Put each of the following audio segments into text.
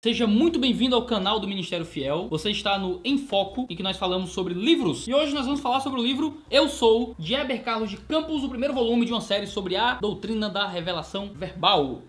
Seja muito bem-vindo ao canal do Ministério Fiel. Você está no Em Foco, em que nós falamos sobre livros. E hoje nós vamos falar sobre o livro Eu Sou, de Heber Carlos de Campos, o primeiro volume de uma série sobre a doutrina da revelação verbal.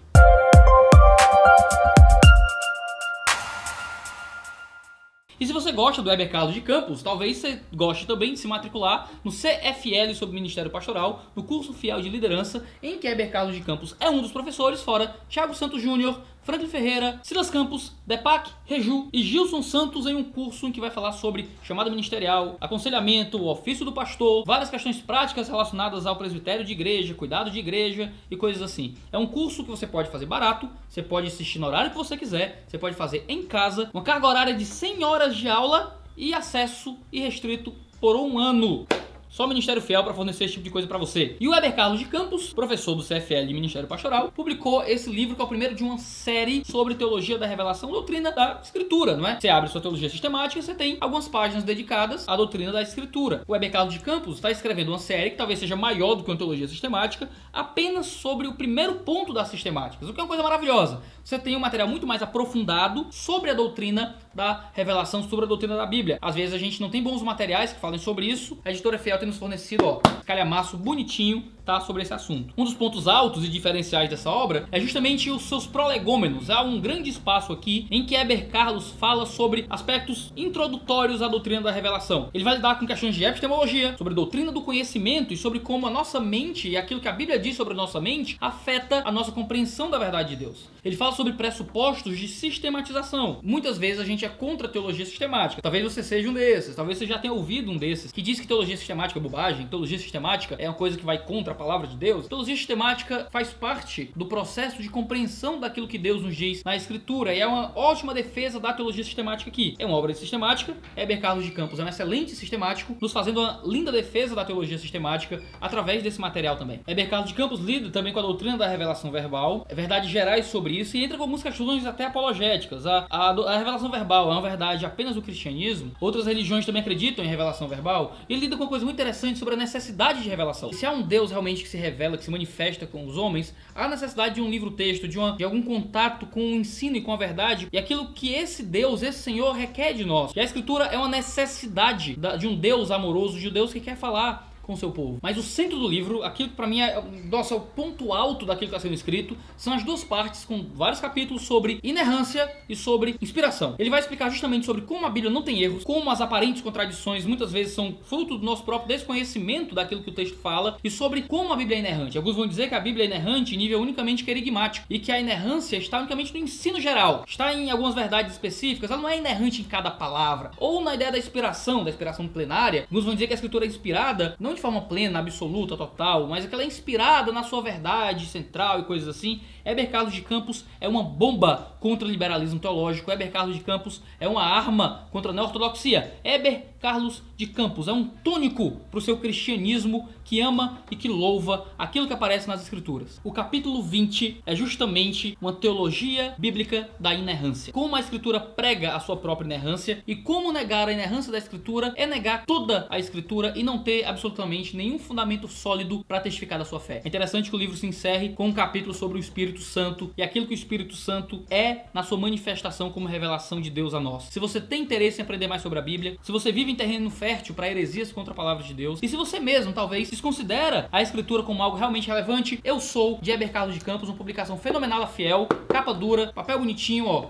E se você gosta do Heber Carlos de Campos, talvez você goste também de se matricular no CFL sobre Ministério Pastoral, no curso Fiel de Liderança, em que Heber Carlos de Campos é um dos professores, fora Thiago Santos Júnior, Franklin Ferreira, Silas Campos, Depac, Reju e Gilson Santos, em um curso em que vai falar sobre chamada ministerial, aconselhamento, ofício do pastor, várias questões práticas relacionadas ao presbitério de igreja, cuidado de igreja e coisas assim. É um curso que você pode fazer barato, você pode assistir no horário que você quiser, você pode fazer em casa, uma carga horária de 100 horas de aula e acesso irrestrito por um ano. Só o Ministério Fiel para fornecer esse tipo de coisa para você. E o Heber Carlos de Campos, professor do CFL de Ministério Pastoral, publicou esse livro que é o primeiro de uma série sobre teologia da revelação, doutrina da Escritura, não é? Você abre sua teologia sistemática e você tem algumas páginas dedicadas à doutrina da Escritura. O Heber Carlos de Campos está escrevendo uma série que talvez seja maior do que uma teologia sistemática, apenas sobre o primeiro ponto das sistemáticas, o que é uma coisa maravilhosa. Você tem um material muito mais aprofundado sobre a doutrina da revelação, sobre a doutrina da Bíblia. Às vezes a gente não tem bons materiais que falem sobre isso. A editora Fiel tem nos fornecido, ó, calhamaço bonitinho, tá, sobre esse assunto. Um dos pontos altos e diferenciais dessa obra é justamente os seus prolegômenos. Há um grande espaço aqui em que Heber Carlos fala sobre aspectos introdutórios à doutrina da revelação. Ele vai lidar com questões de epistemologia, sobre doutrina do conhecimento e sobre como a nossa mente e aquilo que a Bíblia diz sobre a nossa mente afeta a nossa compreensão da verdade de Deus. Ele fala sobre pressupostos de sistematização. Muitas vezes a gente é contra a teologia sistemática. Talvez você seja um desses, talvez você já tenha ouvido um desses que diz que teologia sistemática é bobagem, teologia sistemática é uma coisa que vai contra a palavra de Deus. Teologia sistemática faz parte do processo de compreensão daquilo que Deus nos diz na Escritura e é uma ótima defesa da teologia sistemática aqui. É uma obra de sistemática, Heber Carlos de Campos é um excelente sistemático, nos fazendo uma linda defesa da teologia sistemática através desse material também. Heber Carlos de Campos lida também com a doutrina da revelação verbal, verdades gerais sobre isso e entra com algumas questões até apologéticas. A revelação verbal é uma verdade apenas do cristianismo. Outras religiões também acreditam em revelação verbal. E ele lida com uma coisa muito interessante sobre a necessidade de revelação. Se há um Deus realmente que se revela, que se manifesta com os homens, há necessidade de um livro-texto, de algum contato com o ensino e com a verdade e aquilo que esse Deus, esse Senhor requer de nós. E a Escritura é uma necessidade de um Deus amoroso, de um Deus que quer falar com o seu povo. Mas o centro do livro, aquilo que pra mim é o ponto alto daquilo que está sendo escrito, são as duas partes com vários capítulos sobre inerrância e sobre inspiração. Ele vai explicar justamente sobre como a Bíblia não tem erros, como as aparentes contradições muitas vezes são fruto do nosso próprio desconhecimento daquilo que o texto fala e sobre como a Bíblia é inerrante. Alguns vão dizer que a Bíblia é inerrante em nível unicamente querigmático e que a inerrância está unicamente no ensino geral, está em algumas verdades específicas, ela não é inerrante em cada palavra. Ou na ideia da inspiração plenária, alguns vão dizer que a Escritura é inspirada não de forma plena, absoluta, total, mas é que ela é inspirada na sua verdade central e coisas assim. Heber Carlos de Campos é uma bomba contra o liberalismo teológico. Heber Carlos de Campos é uma arma contra a neortodoxia. Heber Carlos de Campos é um tônico para o seu cristianismo que ama e que louva aquilo que aparece nas Escrituras. O capítulo 20 é justamente uma teologia bíblica da inerrância. Como a Escritura prega a sua própria inerrância e como negar a inerrância da Escritura é negar toda a Escritura e não ter absolutamente nenhum fundamento sólido para testificar da sua fé. É interessante que o livro se encerre com um capítulo sobre o Espírito Santo e aquilo que o Espírito Santo é na sua manifestação como revelação de Deus a nós. Se você tem interesse em aprender mais sobre a Bíblia, se você vive em terreno fértil para heresias contra a palavra de Deus, e se você mesmo talvez desconsidera a Escritura como algo realmente relevante, Eu Sou, de Heber Carlos de Campos, uma publicação fenomenal da Fiel, capa dura, papel bonitinho, ó.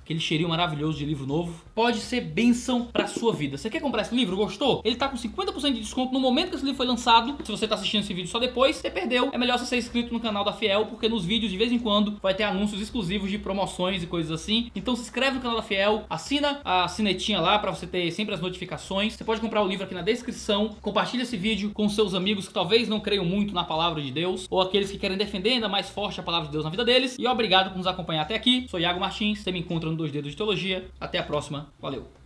Aquele cheirinho maravilhoso de livro novo, pode ser bênção pra sua vida. Você quer comprar esse livro? Gostou? Ele tá com 50% de desconto no momento que esse livro foi lançado. Se você tá assistindo esse vídeo só depois, você perdeu. É melhor você ser inscrito no canal da Fiel, porque nos vídeos de vez em quando vai ter anúncios exclusivos de promoções e coisas assim. Então se inscreve no canal da Fiel, assina a sinetinha lá pra você ter sempre as notificações. Você pode comprar o livro aqui na descrição. Compartilha esse vídeo com seus amigos que talvez não creiam muito na palavra de Deus, ou aqueles que querem defender ainda mais forte a palavra de Deus na vida deles. E obrigado por nos acompanhar até aqui. Sou Iago Martins, você me encontra no 2 Dedos de Teologia. Até a próxima. Valeu!